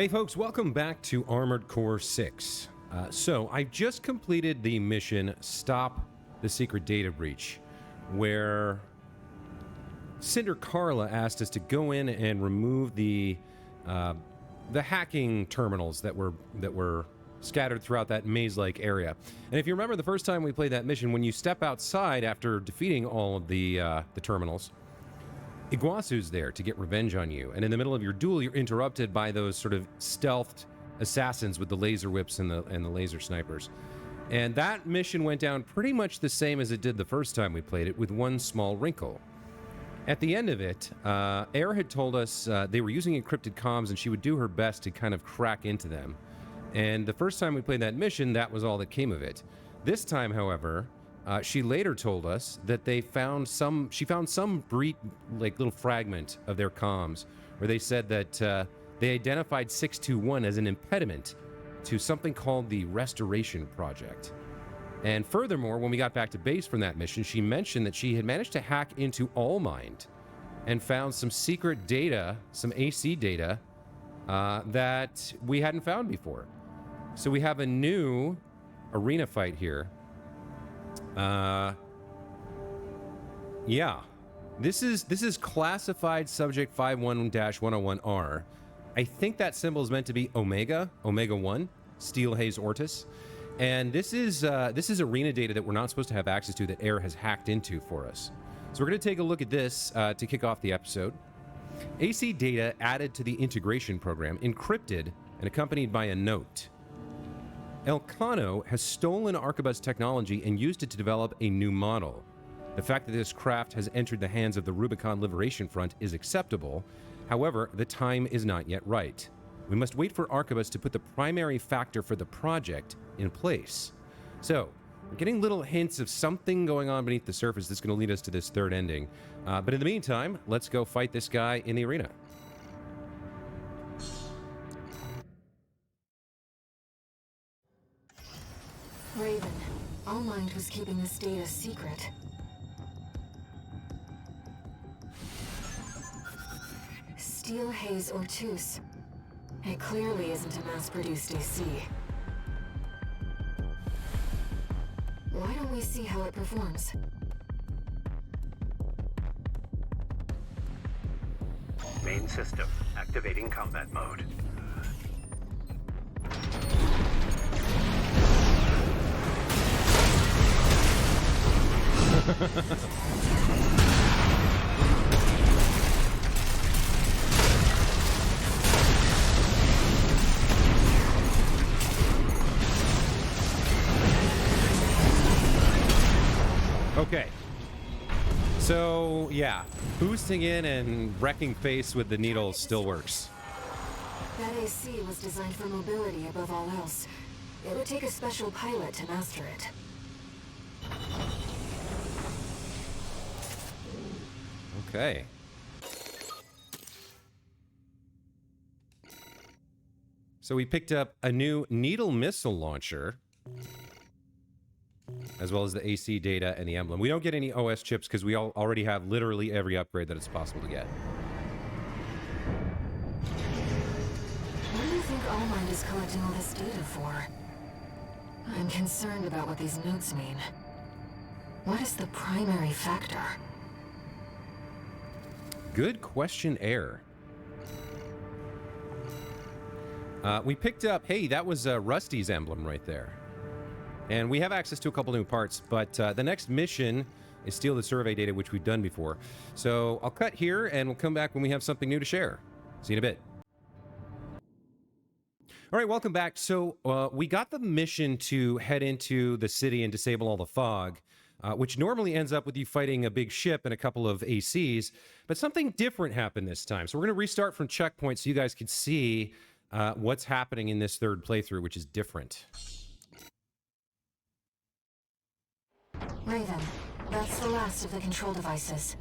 Hey folks, welcome back to Armored Core 6. So I just completed the mission Stop the Secret Data Breach, where Cinder Carla asked us to go in and remove the hacking terminals that were scattered throughout that maze-like area. And if you remember the first time we played that mission, when you step outside after defeating all of the terminals, Iguazu's there to get revenge on you, and in the middle of your duel, you're interrupted by those sort of stealthed assassins with the laser whips and the laser snipers. And that mission went down pretty much the same as it did the first time we played it, with one small wrinkle. At the end of it, Air had told us they were using encrypted comms, and she would do her best to kind of crack into them. And the first time we played that mission, that was all that came of it. This time, however, she later told us that she found some brief, little fragment of their comms where they said that they identified 621 as an impediment to something called the Restoration Project. And furthermore, when we got back to base from that mission, she mentioned that she had managed to hack into ALLMIND and found some secret data, some AC data, that we hadn't found before. So we have a new arena fight here. Yeah, this is classified subject 51-101R. I think that symbol is meant to be Omega 1, Steel Haze Ortis, and this is arena data that we're not supposed to have access to, that Air has hacked into for us. So we're going to take a look at this to kick off the episode. AC data added to the integration program, encrypted and accompanied by a note. Elcano has stolen Arquebus technology and used it to develop a new model. The fact that this craft has entered the hands of the Rubicon Liberation Front is acceptable. However, the time is not yet right. We must wait for Arquebus to put the primary factor for the project in place. So, we're getting little hints of something going on beneath the surface that's going to lead us to this third ending. But in the meantime, let's go fight this guy in the arena. Raven, ALLMIND was keeping this data secret. Steel Haze Ortus. It clearly isn't a mass-produced AC. Why don't we see how it performs? Main system, activating combat mode. Okay. So, yeah, boosting in and wrecking face with the needles still works. That AC was designed for mobility above all else. It would take a special pilot to master it. Okay. So we picked up a new needle missile launcher, as well as the AC data and the emblem. We don't get any OS chips because we already have literally every upgrade that it's possible to get. What do you think ALLMIND is collecting all this data for? I'm concerned about what these notes mean. What is the primary factor? Good question, Air. We picked up, hey, that was Rusty's emblem right there. And we have access to a couple new parts, but the next mission is steal the survey data, which we've done before. So I'll cut here, and we'll come back when we have something new to share. See you in a bit. All right, welcome back. So we got the mission to head into the city and disable all the fog, which normally ends up with you fighting a big ship and a couple of ACs, but something different happened this time. So we're going to restart from checkpoint so you guys can see what's happening in this third playthrough, which is different. Raven, that's the last of the control devices.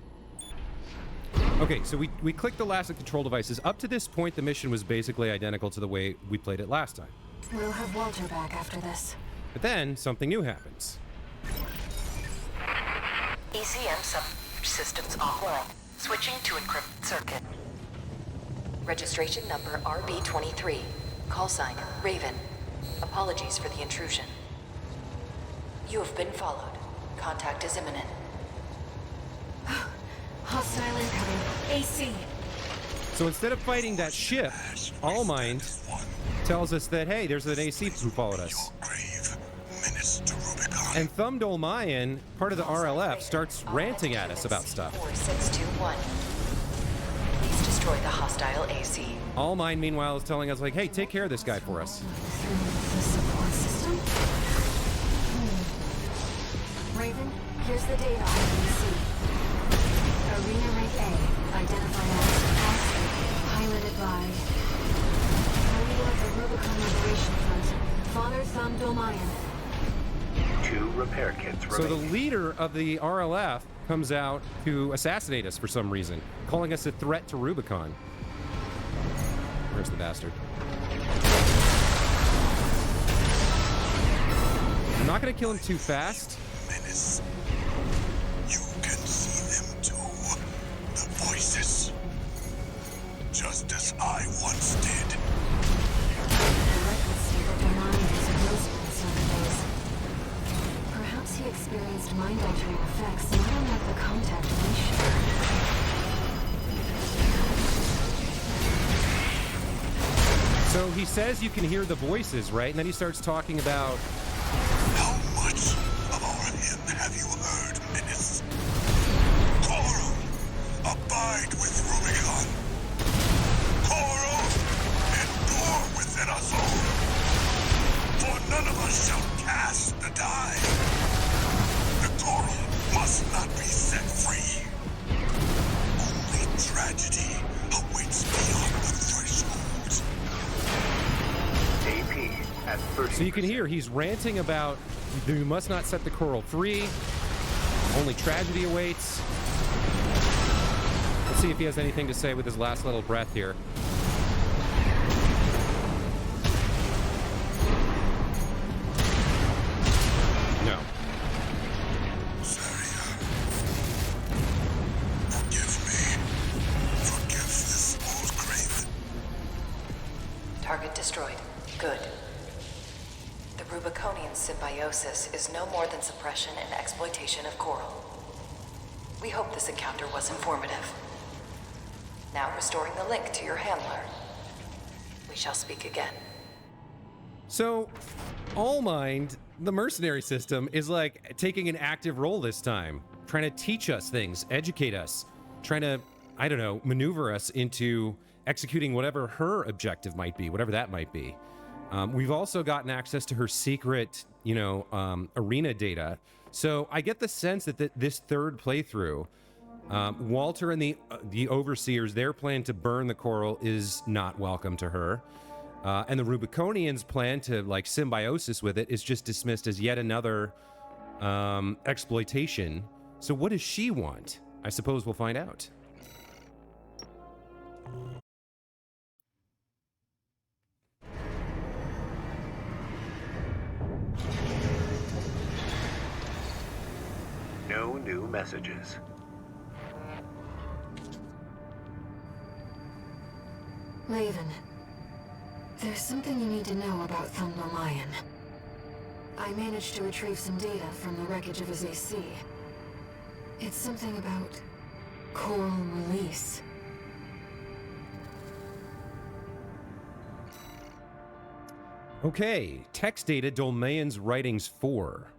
Okay, so we clicked the last of the control devices. Up to this point, the mission was basically identical to the way we played it last time. We'll have Walter back after this. But then, something new happens. ECM subsystems offline. Switching to encrypted circuit. Registration number RB23. Call sign Raven. Apologies for the intrusion. You have been followed. Contact is imminent. Hostile incoming. AC. So instead of fighting that ship, ALLMIND tells us that, hey, there's an AC who followed us. And Thumb Dolmayan, part of the RLF, starts ranting at us about stuff. 4621. Please destroy the hostile AC. ALLMIND, meanwhile, is telling us, like, hey, take care of this guy for us. The support system? Raven, here's the data on AC. Arena Rank A, identified as piloted by the leader of the Rubicon Liberation Front, Father Thumb Dolmayan. 2 repair kits So the remaining. leader of the RLF comes out to assassinate us for some reason, calling us a threat to Rubicon. Where's the bastard? I'm not going to kill him too fast. Menace. You can see them too. The voices. Just as I once did. The records state that Dolmayan is a ghostman in certain ways. Perhaps he experienced mind-altering effects, not unlike the contact we share. So he says you can hear the voices, right? And then he starts talking about... How much of our hymn have you heard, Menace? Coral, abide with Rubicon. Coral, endure within us all. For none of us shall cast the die. The Coral must not be set free. Only tragedy awaits beyond the threshold. AP at 30. So you can hear he's ranting about you must not set the coral free. Only tragedy awaits. Let's see if he has anything to say with his last little breath here. No. Saria, forgive me. Forgive this old craven. Target destroyed. Good. The Rubiconian symbiosis is no more than suppression and exploitation of Coral. We hope this encounter was informative. Now restoring the link to your handler. We shall speak again. So, ALLMIND, the mercenary system, is like taking an active role this time, trying to teach us things, educate us, trying to, I don't know, maneuver us into executing whatever her objective might be, whatever that might be. We've also gotten access to her secret, arena data. So I get the sense that this third playthrough, Walter and the Overseers, their plan to burn the coral is not welcome to her. And the Rubiconians' plan to, like, symbiosis with it is just dismissed as yet another exploitation. So what does she want? I suppose we'll find out. No new messages. Raven, there's something you need to know about Thumb Dolmayan. I managed to retrieve some data from the wreckage of his AC. It's something about coral release. Okay, text data Dolmayan's writings 4.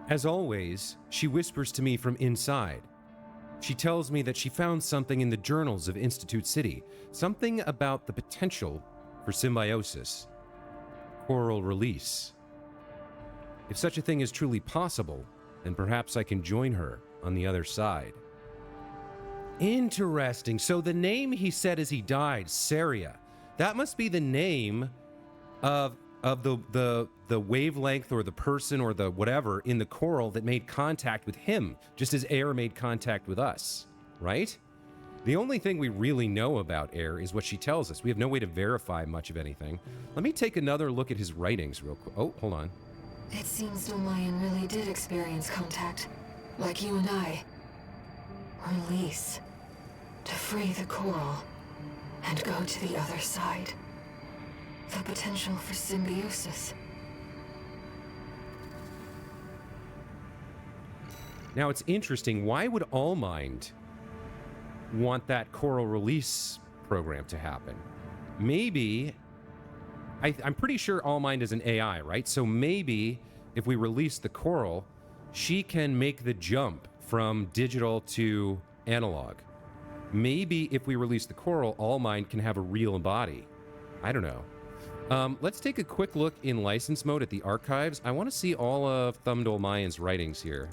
As always, she whispers to me from inside. She tells me that she found something in the journals of Institute City, something about the potential for symbiosis, coral release. If such a thing is truly possible, then perhaps I can join her on the other side. Interesting. So the name he said as he died, Saria, that must be the name of the wavelength or the person or the whatever in the coral that made contact with him, just as air made contact with us, right? The only thing we really know about air is what she tells us. We have no way to verify much of anything. Let me take another look at his writings real quick. Oh, hold on. It seems Dolmayan really did experience contact, like you and I. Release. To free the coral. and go to the other side. The potential for symbiosis. Now, it's interesting. Why would ALLMIND want that coral release program to happen? Maybe... I'm pretty sure ALLMIND is an AI, right? So maybe if we release the coral, she can make the jump from digital to analog. Maybe if we release the coral, ALLMIND can have a real body. I don't know. Let's take a quick look in license mode at the archives. I want to see all of Thumb Dolmayan's writings here.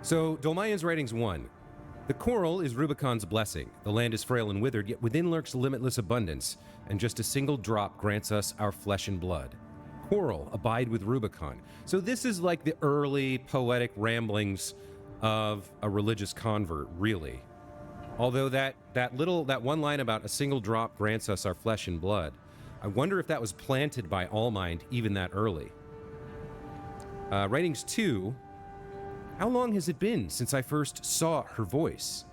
So, Dolmayan's writings 1. The coral is Rubicon's blessing. The land is frail and withered, yet within lurks limitless abundance, and just a single drop grants us our flesh and blood. Coral, abide with Rubicon. So this is like the early poetic ramblings of a religious convert, really. Although that one line about a single drop grants us our flesh and blood, I wonder if that was planted by ALLMIND even that early. Writings 2. How long has it been since I first saw her voice?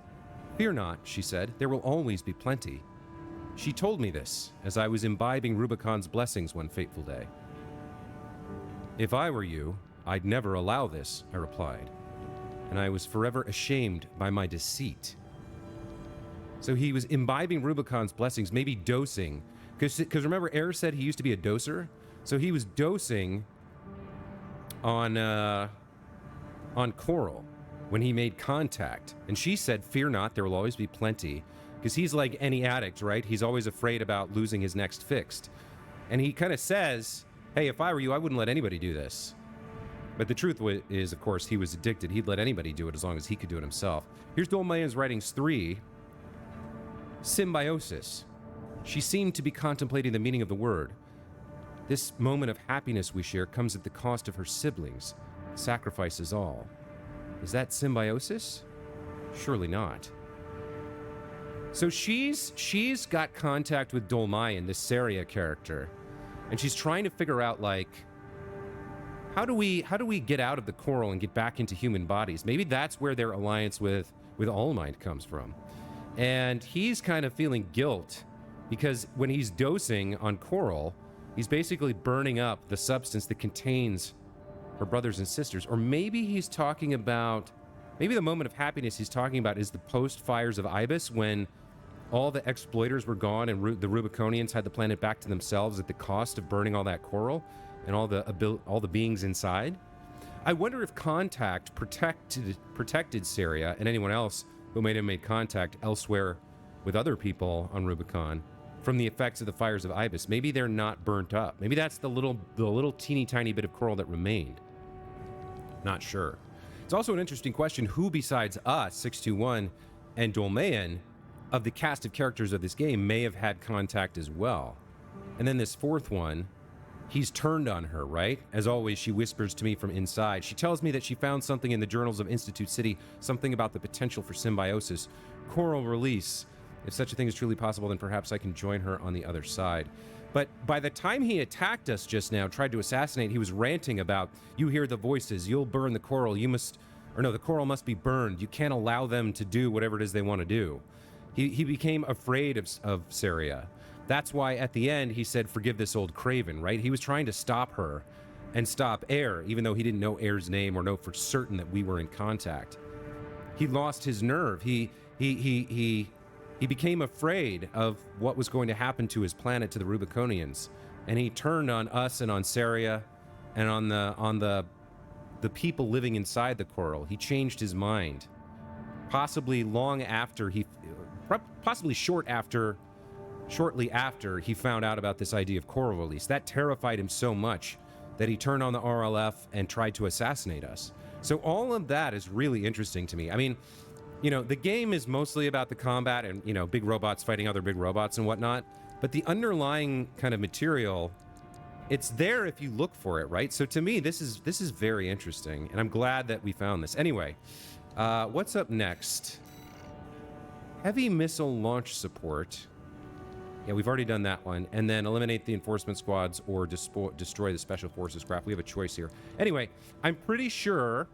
Fear not, she said, there will always be plenty. She told me this as I was imbibing Rubicon's blessings one fateful day. If I were you, I'd never allow this, I replied, and I was forever ashamed by my deceit. So he was imbibing Rubicon's blessings, maybe dosing, because remember, Air said he used to be a doser, so he was dosing on Coral when he made contact. And she said, fear not, there will always be plenty. Because he's like any addict, right? He's always afraid about losing his next fix. And he kind of says, hey, if I were you, I wouldn't let anybody do this. But the truth is, of course, he was addicted. He'd let anybody do it as long as he could do it himself. Here's Dolmayan's writings 3. Symbiosis. She seemed to be contemplating the meaning of the word. This moment of happiness we share comes at the cost of her siblings. Sacrifices all. Is that symbiosis? Surely not. So she's got contact with Dolmayan, this Saria character, and she's trying to figure out, like, how do we get out of the coral and get back into human bodies? Maybe that's where their alliance with ALLMIND comes from. And he's kind of feeling guilt because when he's dosing on coral, he's basically burning up the substance that contains her brothers and sisters. Or maybe he's talking about, maybe the moment of happiness he's talking about is the post-fires of Ibis, when all the exploiters were gone and the Rubiconians had the planet back to themselves at the cost of burning all that coral and all the beings inside. I wonder if contact protected Saria and anyone else who may have made contact elsewhere with other people on Rubicon from the effects of the fires of Ibis. Maybe they're not burnt up. Maybe that's the little teeny tiny bit of coral that remained. Not sure. It's also an interesting question, who besides us, 621 and Dolmayan, of the cast of characters of this game may have had contact as well. And then this fourth one, he's turned on her, right? As always, she whispers to me from inside. She tells me that she found something in the journals of Institute City, something about the potential for symbiosis, coral release. If such a thing is truly possible, then perhaps I can join her on the other side. But by the time he attacked us just now, tried to assassinate, he was ranting about, you hear the voices, you'll burn the coral, the coral must be burned. You can't allow them to do whatever it is they want to do. He became afraid of Saria. That's why at the end he said, forgive this old craven, right? He was trying to stop her and stop Air, even though he didn't know Air's name or know for certain that we were in contact. He lost his nerve. He became afraid of what was going to happen to his planet, to the Rubiconians, and he turned on us and on Saria and on the people living inside the coral. He changed his mind, possibly shortly after he found out about this idea of coral release. That terrified him so much that he turned on the RLF and tried to assassinate us. So all of that is really interesting to me. I mean, the game is mostly about the combat and, big robots fighting other big robots and whatnot. But the underlying kind of material, it's there if you look for it, right? So to me, this is very interesting, and I'm glad that we found this. Anyway, what's up next? Heavy missile launch support. Yeah, we've already done that one. And then eliminate the enforcement squads or destroy the special forces craft. We have a choice here. Anyway, I'm pretty sure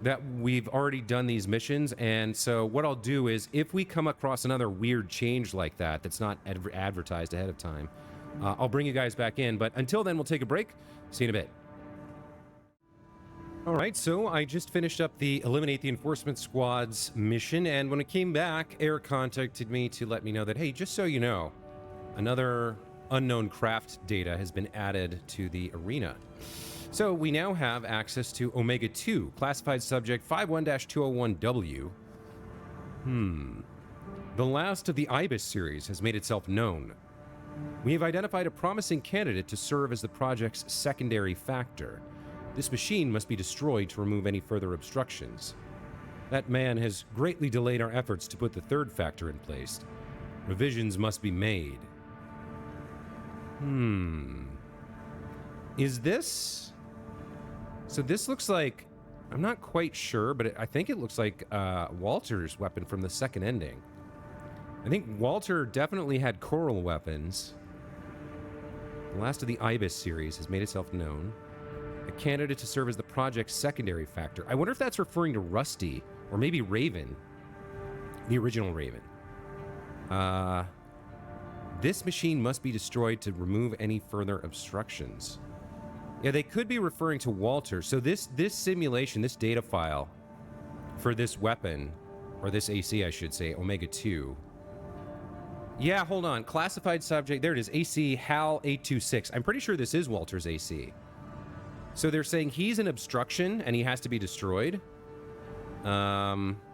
that we've already done these missions, and so what I'll do is, if we come across another weird change like that that's not advertised ahead of time, I'll bring you guys back in. But until then, we'll take a break. See you in a bit. All right, so I just finished up the Eliminate the Enforcement Squad's mission, and when it came back, Air contacted me to let me know that, hey, just so you know, another unknown craft data has been added to the arena. So we now have access to Omega 2, classified subject 51-201W. The last of the IBIS series has made itself known. We have identified a promising candidate to serve as the project's secondary factor. This machine must be destroyed to remove any further obstructions. That man has greatly delayed our efforts to put the third factor in place. Revisions must be made. Is this... So this looks like... I'm not quite sure, but I think it looks like Walter's weapon from the second ending. I think Walter definitely had coral weapons. The last of the IBIS series has made itself known. A candidate to serve as the project's secondary factor. I wonder if that's referring to Rusty, or maybe Raven. The original Raven. This machine must be destroyed to remove any further obstructions. Yeah, they could be referring to Walter. So this simulation, this data file for this weapon, or this AC, I should say, Omega 2. Yeah, hold on. Classified subject. There it is. AC HAL 826. I'm pretty sure this is Walter's AC. So they're saying he's an obstruction and he has to be destroyed.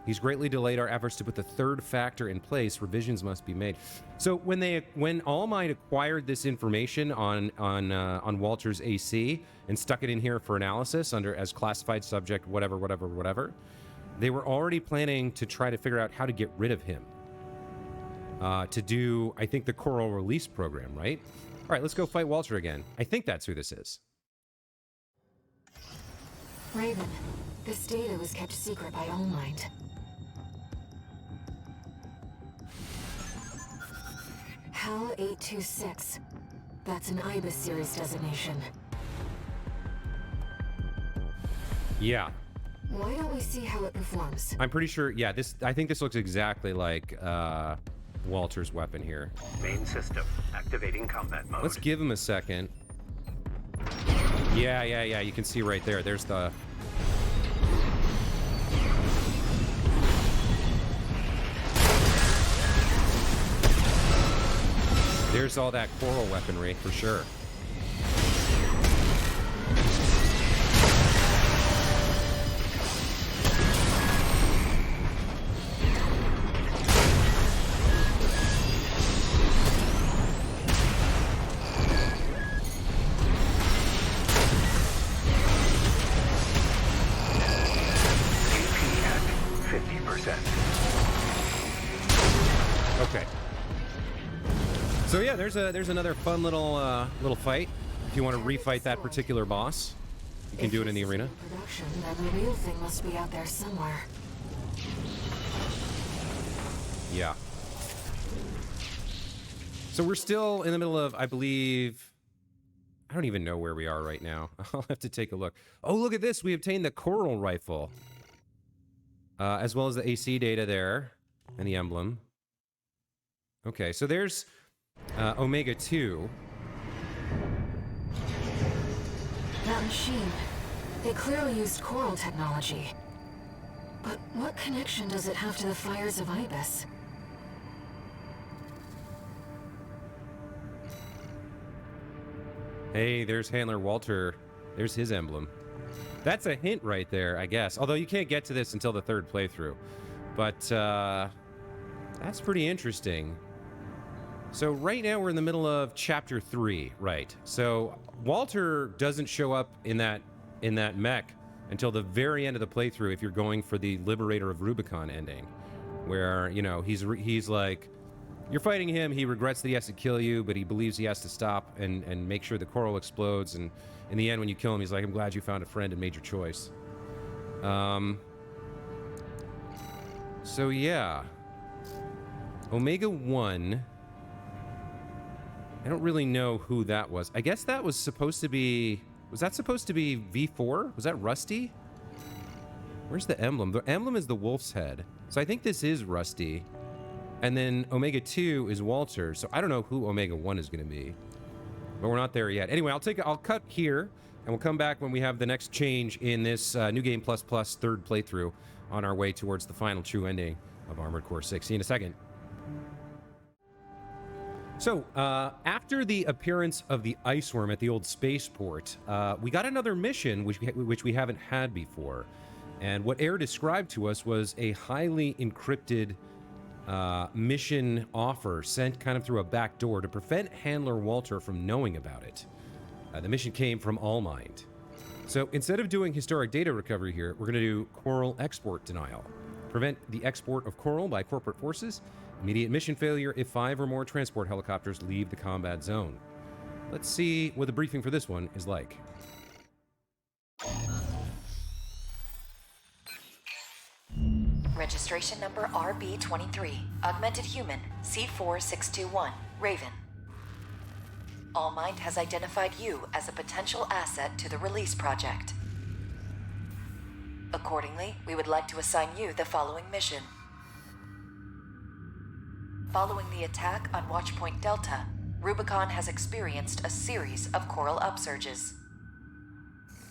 He's greatly delayed our efforts to put the third factor in place. Revisions must be made. So when ALLMIND acquired this information on Walter's AC and stuck it in here for analysis under as classified subject, whatever, they were already planning to try to figure out how to get rid of him. To do, I think, the Coral Release program, right? All right, let's go fight Walter again. I think that's who this is. Raven, this data was kept secret by ALLMIND. HAL 826. That's an IBIS series designation. Yeah. Why don't we see how it performs? I'm pretty sure, yeah, I think this looks exactly like Walter's weapon here. Main system. Activating combat mode. Let's give him a second. Yeah, you can see right there. There's the... There's all that coral weaponry, for sure. So yeah, there's another fun little fight. If you want to refight that particular boss, you can do it in the arena. Production, then the real thing must be out there somewhere. Yeah. So we're still in the middle of, I believe, I don't even know where we are right now. I'll have to take a look. Oh, look at this. We obtained the coral rifle. As well as the AC data there. And the emblem. Okay, so there's Omega 2. That machine. They clearly used coral technology. But what connection does it have to the fires of IBIS? Hey, there's Handler Walter. There's his emblem. That's a hint right there, I guess. Although you can't get to this until the third playthrough. But, that's pretty interesting. So right now we're in the middle of Chapter 3, right? So Walter doesn't show up in that mech until the very end of the playthrough if you're going for the Liberator of Rubicon ending. Where, you know, he's like... You're fighting him, he regrets that he has to kill you, but he believes he has to stop and make sure the coral explodes, and in the end, when you kill him, he's like, I'm glad you found a friend and made your choice. So yeah. Omega 1... I don't really know who that was. I guess that was supposed to be... Was that supposed to be V4? Was that Rusty? Where's the emblem? The emblem is the wolf's head. So I think this is Rusty. And then Omega 2 is Walter. So I don't know who Omega 1 is going to be. But we're not there yet. Anyway, I'll cut here, and we'll come back when we have the next change in this New Game Plus Plus third playthrough on our way towards the final true ending of Armored Core 6. See you in a second. So, after the appearance of the ice worm at the old spaceport, we got another mission which we haven't had before. And what Air described to us was a highly encrypted mission offer sent kind of through a back door to prevent Handler Walter from knowing about it. The mission came from ALLMIND. So instead of doing historic data recovery here, we're going to do Coral export denial. Prevent the export of Coral by corporate forces. Immediate mission failure if 5 or more transport helicopters leave the combat zone. Let's see what the briefing for this one is like. Registration number RB23. Augmented Human, C4621. Raven. ALLMIND has identified you as a potential asset to the release project. Accordingly, we would like to assign you the following mission. Following the attack on Watchpoint Delta, Rubicon has experienced a series of coral upsurges.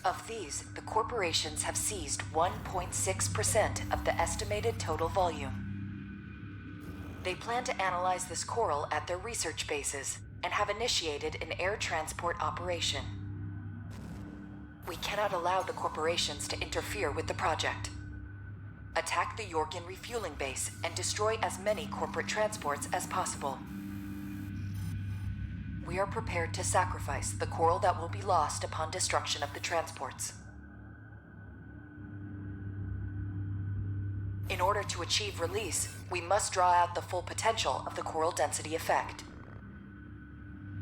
Of these, the corporations have seized 1.6% of the estimated total volume. They plan to analyze this coral at their research bases and have initiated an air transport operation. We cannot allow the corporations to interfere with the project. Attack the Yorkin refueling base and destroy as many corporate transports as possible. We are prepared to sacrifice the coral that will be lost upon destruction of the transports. In order to achieve release, we must draw out the full potential of the coral density effect.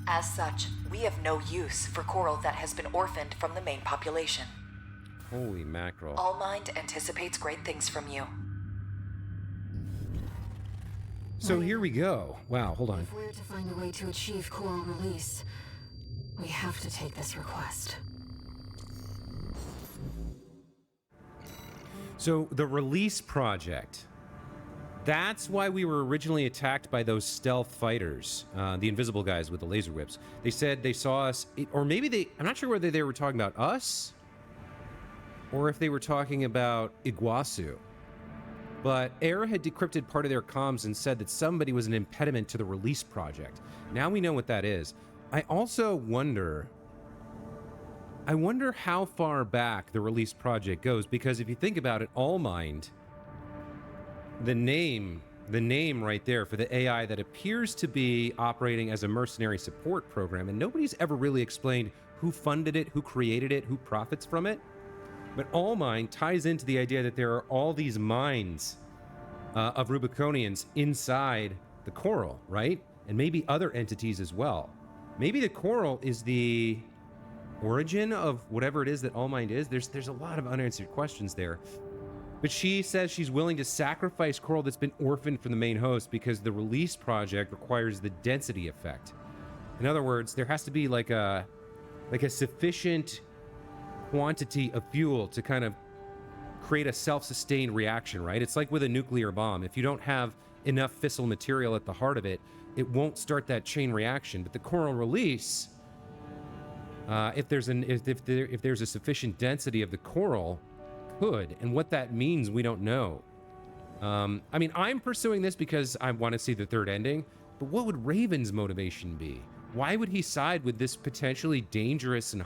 As such, we have no use for coral that has been orphaned from the main population. Holy mackerel. ALLMIND anticipates great things from you. So here we go. Wow, hold on. If we're to find a way to achieve coral release, we have to take this request. So the release project. That's why we were originally attacked by those stealth fighters, the invisible guys with the laser whips. They said they saw us, or maybe I'm not sure whether they were talking about us, or if they were talking about Iguazu. But Air had decrypted part of their comms and said that somebody was an impediment to the release project. Now we know what that is. I also wonder how far back the release project goes, because if you think about it, ALLMIND, the name right there for the AI that appears to be operating as a mercenary support program, and nobody's ever really explained who funded it, who created it, who profits from it. But ALLMIND ties into the idea that there are all these minds of Rubiconians inside the coral, right? And maybe other entities as well. Maybe the coral is the origin of whatever it is that ALLMIND is. There's a lot of unanswered questions there. But she says she's willing to sacrifice coral that's been orphaned from the main host because the release project requires the density effect. In other words, there has to be like a sufficient quantity of fuel to kind of create a self-sustained reaction, right? It's like with a nuclear bomb. If you don't have enough fissile material at the heart of it, it won't start that chain reaction. But the coral release, if there's a sufficient density of the coral, could. And what that means, we don't know. I mean, I'm pursuing this because I want to see the third ending, but what would Raven's motivation be? Why would he side with this potentially dangerous and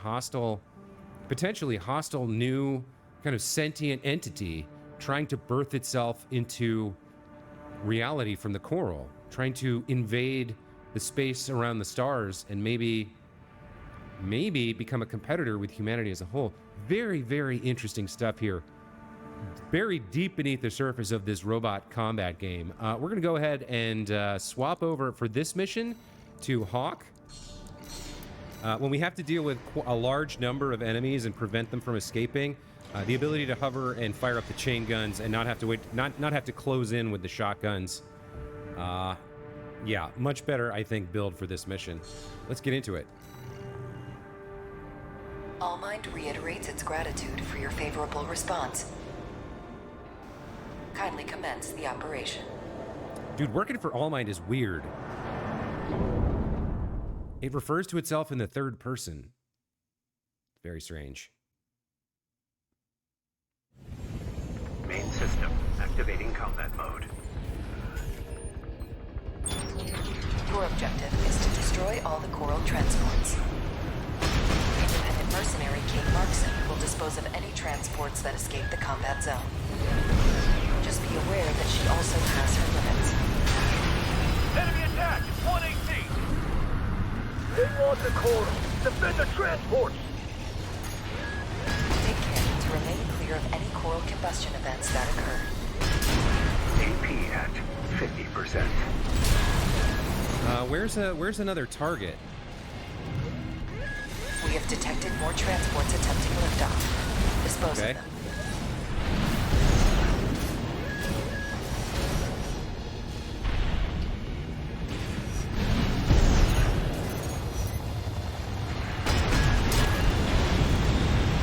potentially hostile new kind of sentient entity trying to birth itself into reality from the coral, trying to invade the space around the stars and maybe become a competitor with humanity as a whole? Very, very interesting stuff here. Buried deep beneath the surface of this robot combat game. We're going to go ahead and swap over for this mission to Hawk. When we have to deal with a large number of enemies and prevent them from escaping, the ability to hover and fire up the chain guns and not have to wait, not have to close in with the shotguns. Yeah, much better, I think, build for this mission. Let's get into it. ALLMIND reiterates its gratitude for your favorable response. Kindly commence the operation. Dude, working for ALLMIND is weird. It refers to itself in the third person. Very strange. Main system activating combat mode. Your objective is to destroy all the Coral transports. Independent mercenary Kate Markson will dispose of any transports that escape the combat zone. Just be aware that she also has her limits. Enemy attack! 1AC! They want the Coral! Defend the transports! Take care to remain clear of any Coral combustion events that occur. AP at 50%. Where's another target? We have detected more transports attempting liftoff. Dispose Okay. of them.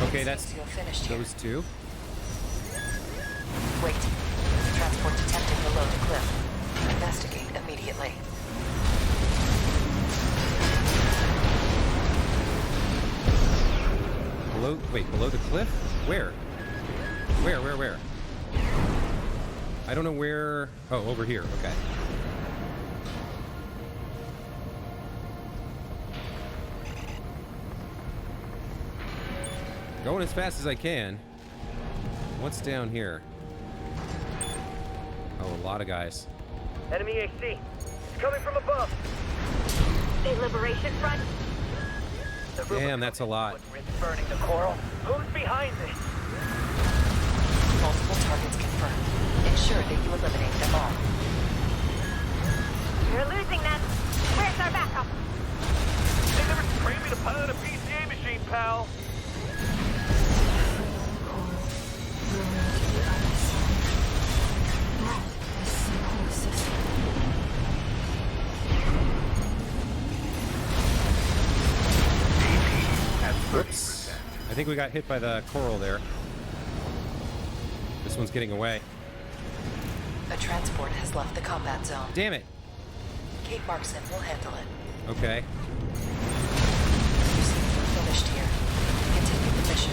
Okay, that's Seems to have finished here. those two. Wait. Transport detected below the cliff. Investigate immediately. Below the cliff? Where? Where? I don't know where. Oh, over here. Okay. Going as fast as I can. What's down here? Oh, a lot of guys. Enemy AC! It's coming from above! A liberation front? Damn, that's a lot. What's burning the Coral? Who's behind this? Multiple targets confirmed. Ensure that you eliminate them all. You're losing them. Where's our backup? They never trained me to pilot a PCA machine, pal! Coral, ruined the other side. That is symbiosis. At 30%. Whoops. I think we got hit by the coral there. This one's getting away. A transport has left the combat zone. Damn it. Kate Markson will handle it. Okay. You seem to have finished here. Continue the mission.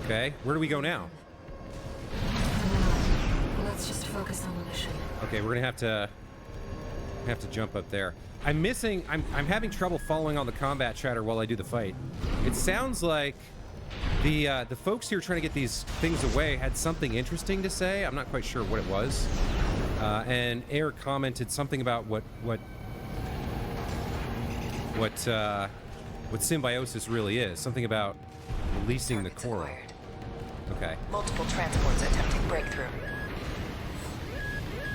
Okay. Where do we go now? Let's just focus on the mission. Okay, we're gonna have to jump up there. I'm having trouble following all the combat chatter while I do the fight. It sounds like the folks here trying to get these things away had something interesting to say. I'm not quite sure what it was. And Air commented something about what symbiosis really is. Something about releasing the Targets coral. acquired. Okay. Multiple transports attempting breakthrough.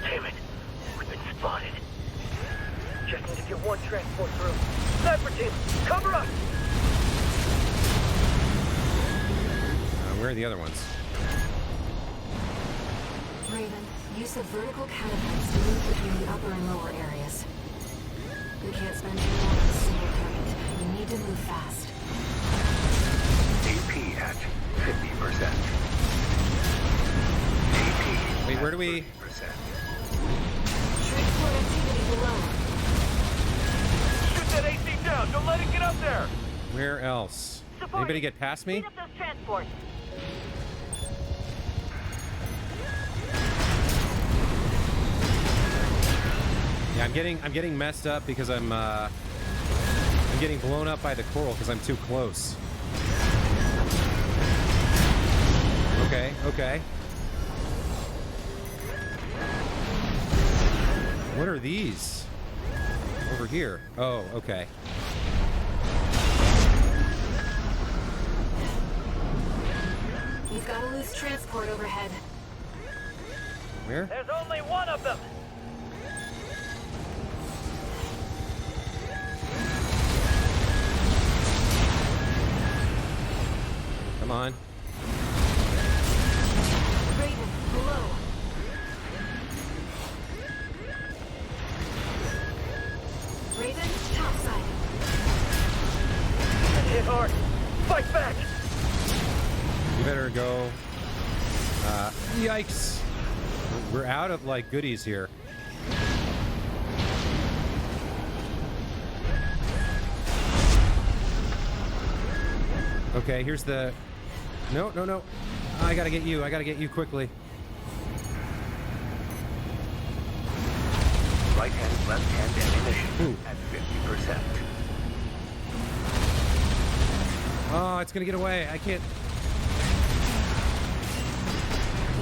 Damn it! We've been spotted. Just need to get one transport through. Sniper team, cover us! Where are the other ones? Raven, use the vertical catapults to move between the upper and lower areas. We can't spend too long on a single target. We need to move fast. AP at 50%. AP Wait, at where do we... 30%. Transport activity below. Shoot that AC down! Don't let it get up there! Where else? Support. Anybody get past me? Speed up those transports. Yeah, I'm getting messed up because I'm getting blown up by the coral because I'm too close. Okay. What are these? Over here. Oh, okay. We've got a loose transport overhead. Where? There's only one of them! Come on. Raven, below. Raven, topside. Hit hard! Fight back! You better go Yikes. We're out of, like, goodies here. Okay, here's the... No, no, no. I gotta get you. I gotta get you quickly. Right hand, left hand ammunition Ooh. at 50%. Oh, it's gonna get away. I can't...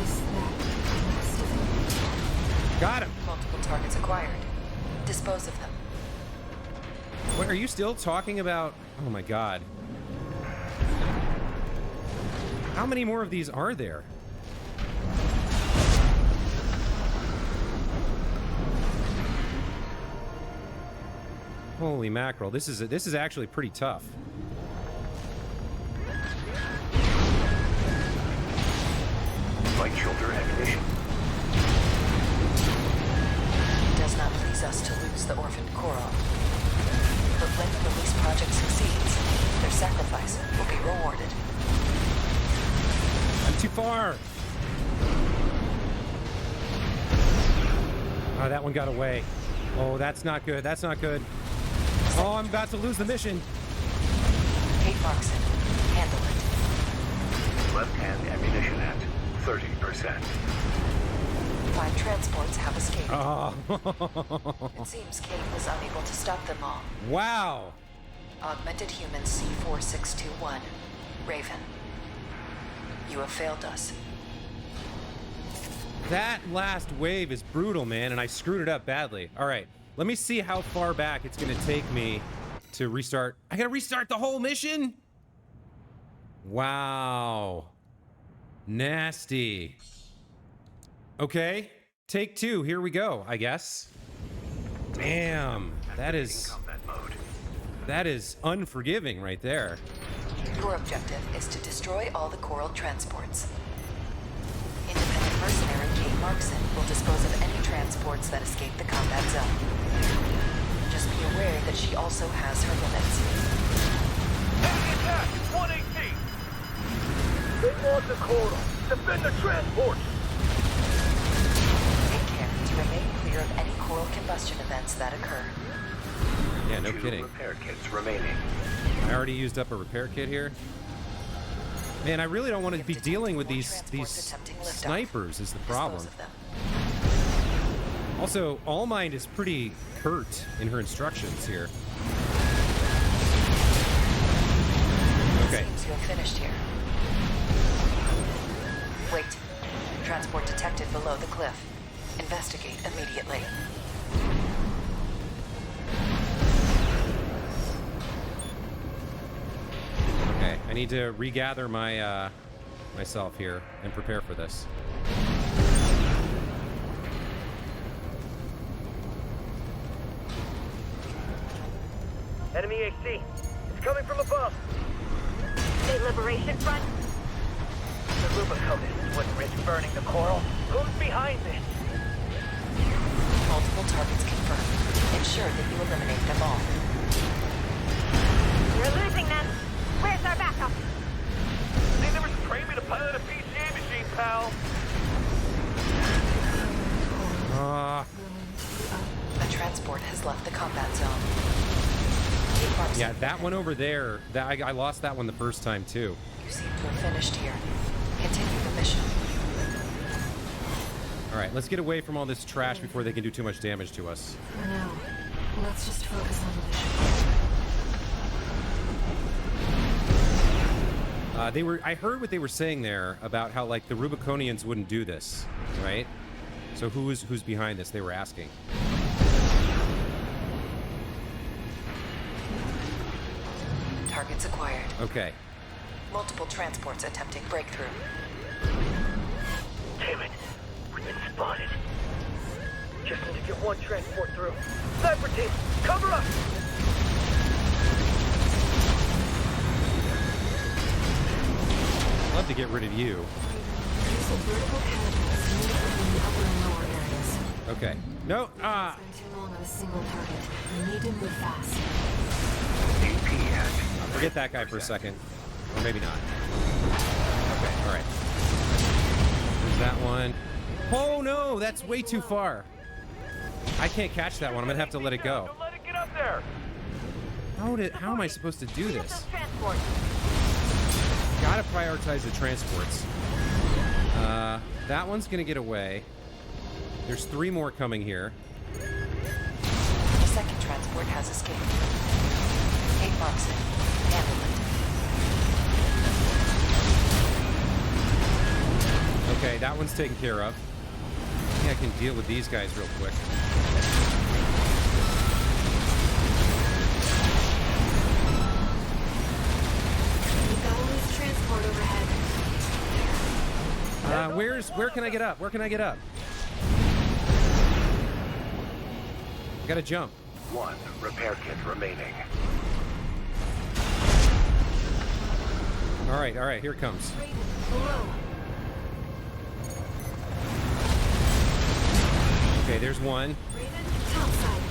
Is that most of them? Got him. Multiple targets acquired. Dispose of them. What, are you still talking about... Oh my god. How many more of these are there? Holy mackerel. This is actually pretty tough. Right shoulder ammunition. It does not please us to lose the orphaned coral. But when the release project succeeds, their sacrifice will be rewarded. I'm too far. Oh, that one got away. Oh, that's not good. That's not good. Oh, I'm about to lose the mission. Kate Markson, handle it. Left hand ammunition at 30%. 5 transports have escaped. Oh. It seems Kate was unable to stop them all. Wow. Augmented Human C4621. Raven. You have failed us. That last wave is brutal, man, and I screwed it up badly. All right, let me see how far back it's gonna take me to restart. I gotta restart the whole mission? Wow. Nasty. Okay, take 2, here we go, I guess. Damn, that is Combat mode. unforgiving right there. Your objective is to destroy all the coral transports. Independent mercenary Kate Markson will dispose of any transports that escape the combat zone. Just be aware that she also has her limits. Enemy attack! 118! They want the coral! Defend the transports! Take care to remain clear of any coral combustion events that occur. Yeah, no 2 kidding. repair kits remaining. I already used up a repair kit here. Man, I really don't want to be dealing with these snipers is the problem. Dispose of them. Also, ALLMIND is pretty curt in her instructions here. Okay. Seems you have finished here. Wait. Transport detected below the cliff. Investigate immediately. Okay, I need to regather my myself here and prepare for this. Enemy AC. It's coming from above. The Liberation Front. The Rubiconians wouldn't risk burning the coral. Who's behind this? Multiple targets confirmed. Ensure that you eliminate them all. We're losing them. Where's our backup? They never trained me to pilot a PCA machine, pal. A transport has left the combat zone. Yeah, that one over there, I lost that one the first time too. You seem to have finished here. Continue the mission. All right, let's get away from all this trash before they can do too much damage to us. For now, let's just focus on the mission. I heard what they were saying there about how, like, the Rubiconians wouldn't do this, right? So who's behind this? They were asking. Targets acquired. Okay. Multiple transports attempting breakthrough. Damn it. We've been spotted. Just need to get one transport through. Sniper team, cover us! I'd love to get rid of you. Use a vertical catapult to move between the upper and lower areas. Okay. No. Ah. Spend too long on a single target. We need to move fast. AP at Forget that guy for a second. Or maybe not. Okay. All right. that one. Oh no, that's way too far. I can't catch that one. I'm gonna have to let it go. Don't let it get up there. How am I supposed to do Get this? those transports. Gotta prioritize the transports. That one's gonna get away. There's 3 more coming here. The second transport has escaped. Kate marks it. Handle it. Okay, that one's taken care of. I think I can deal with these guys real quick. We've got all this transport overhead. Where can I get up? Where can I get up? Gotta jump. 1 repair kit remaining. All right, here it comes. Raven, below. Okay, there's one. Raven, topside.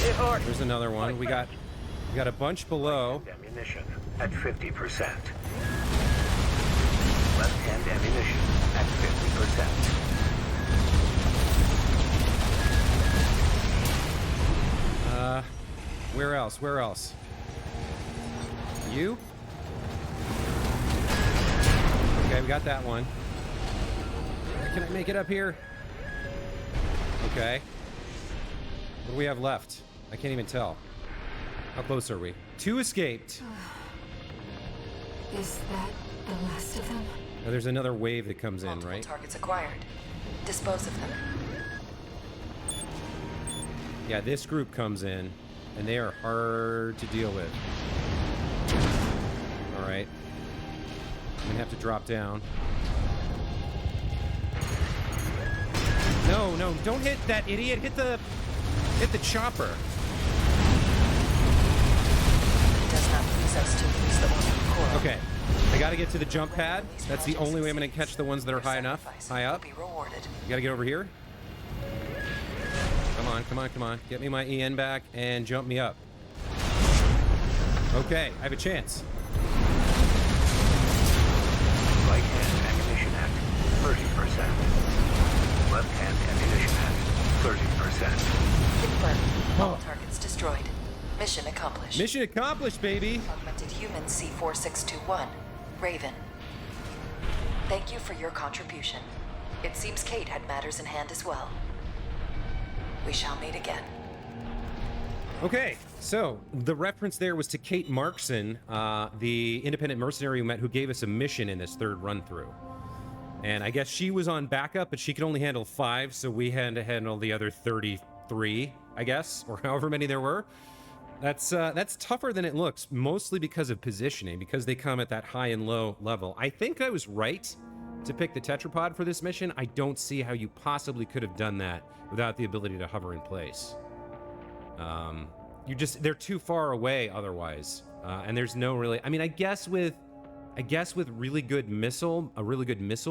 Hit hard. There's another one. We got a bunch below. Ammunition at 50%. Left-hand ammunition at 50%. Where else? Where else? You? Okay, we got that one. Can I make it up here? Okay. What do we have left? I can't even tell. How close are we? 2 escaped. Is that the last of them? Oh, there's another wave that comes in, Multiple right? targets acquired. Dispose of them. Yeah, this group comes in, and they are hard to deal with. All right. I'm gonna have to drop down. No, don't hit that idiot. Hit the chopper. It does not please us to lose the orbital core. Okay. I gotta get to the jump pad. That's the only way I'm gonna catch the ones that are high enough. High up. Be rewarded. You gotta get over here. Come on. Get me my EN back and jump me up. Okay, I have a chance. Right-hand ammunition at 30%. Left-hand ammunition at 30%. Confirmed. All targets destroyed. Mission accomplished. Mission accomplished, baby. Augmented Human C4621. Raven. Thank you for your contribution. It seems Kate had matters in hand as well. We shall meet again. Okay, so the reference there was to Kate Markson, the independent mercenary who gave us a mission in this 3rd run-through. And I guess she was on backup, but she could only handle 5, so we had to handle the other 33, I guess, or however many there were. That's tougher than it looks, mostly because of positioning, because they come at that high and low level. I think I was right to pick the tetrapod for this mission. I don't see how you possibly could have done that without the ability to hover in place. They're too far away otherwise, and there's no really. I mean, I guess with a really good missile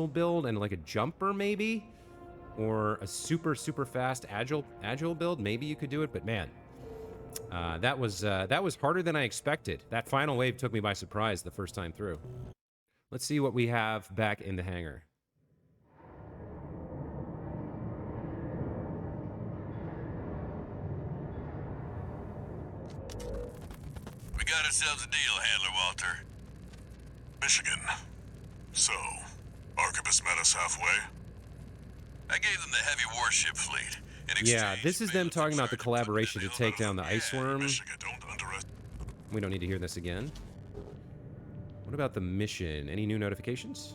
build and like a jumper maybe, or a super fast agile build, maybe you could do it. But man, that was harder than I expected. That final wave took me by surprise the first time through. Let's see what we have back in the hangar. We got ourselves a deal, Handler Walter. Michigan. So, Arquebus met us halfway? I gave them the heavy warship fleet. Yeah, this is them talking about the collaboration to take down the ice worm. Michigan, don't underestimate. We don't need to hear this again. What about the mission? Any new notifications?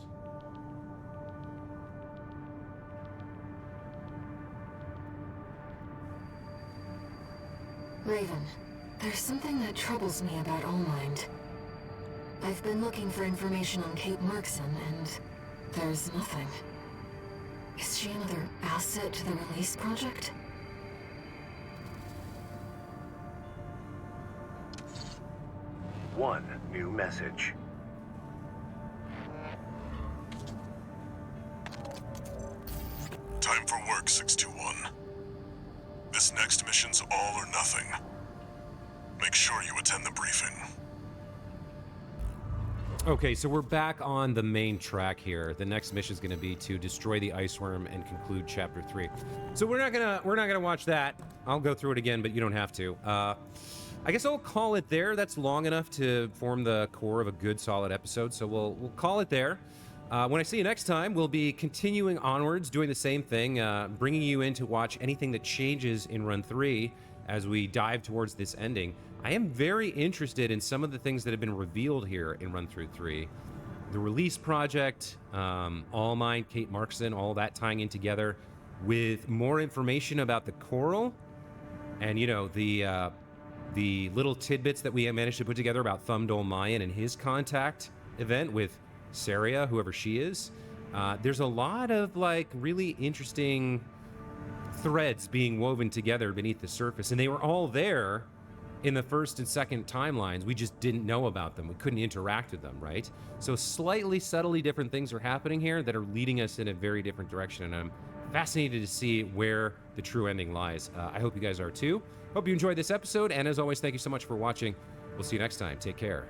Raven, there's something that troubles me about ALLMIND. I've been looking for information on Kate Markson, and there's nothing. Is she another asset to the release project? One new message. Time for work, 621. This next mission's all or nothing. Make sure you attend the briefing. Okay, so we're back on the main track here. The next mission is going to be to destroy the ice worm and conclude chapter 3. So we're not gonna watch that. I'll go through it again, but you don't have to. I guess I'll call it there. That's long enough to form the core of a good, solid episode. So we'll call it there. When I see you next time, we'll be continuing onwards, doing the same thing, bringing you in to watch anything that changes in Run 3 as we dive towards this ending. I am very interested in some of the things that have been revealed here in Run Through 3. The release project, ALLMIND, Kate Markson, all that tying in together with more information about the coral and, you know, the little tidbits that we managed to put together about Thumdol Mayan and his contact event with Saria, whoever she is. There's a lot of, like, really interesting threads being woven together beneath the surface, and they were all there in the first and second timelines. We just didn't know about them. We couldn't interact with them, right? So slightly, subtly different things are happening here that are leading us in a very different direction, and I'm fascinated to see where the true ending lies. I hope you guys are too. Hope you enjoyed this episode, and as always, thank you so much for watching. We'll see you next time. Take care.